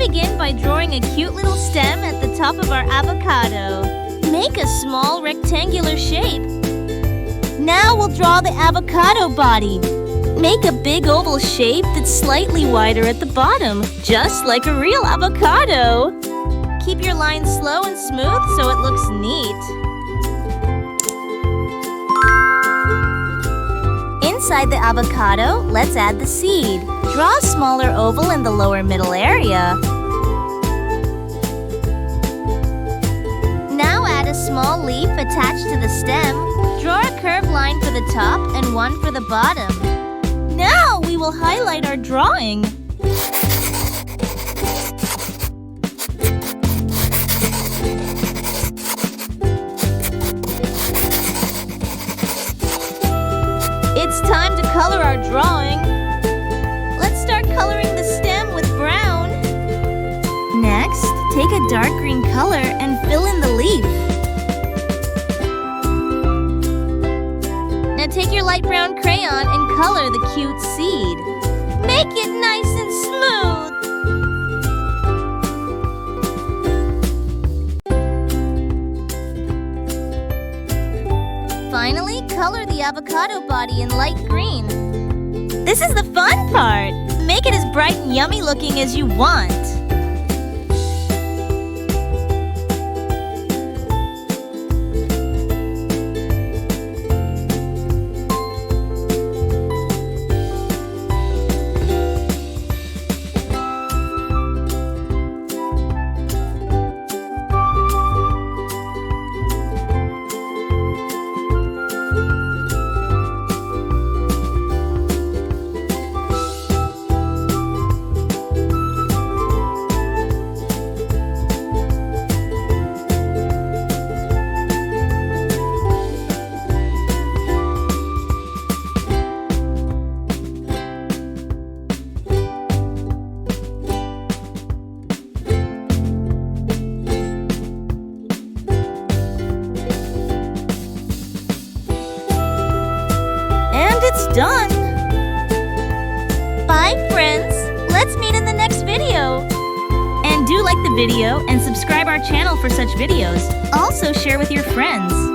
begin by drawing a cute little stem at the top of our avocado. Make a small rectangular shape. Now we'll draw the avocado body. Make a big oval shape that's slightly wider at the bottom, just like a real avocado. Keep your lines slow and smooth so it looks neat. Inside the avocado, let's add the seed. Draw a smaller oval in the lower middle area. Now add a small leaf attached to the stem. Draw a curved line for the top and one for the bottom. Now we will highlight our drawing. It's time to color our drawing. Let's start coloring the stem with brown. Next, take a dark green color and fill in the leaf. Now take your light brown crayon and color the cute seed. Make it nice and smooth. Finally, color the avocado body in light green. This is the fun part! Make it as bright and yummy looking as you want. It's done! Bye, friends! Let's meet in the next video! And do like the video and subscribe our channel for such videos. Also share with your friends.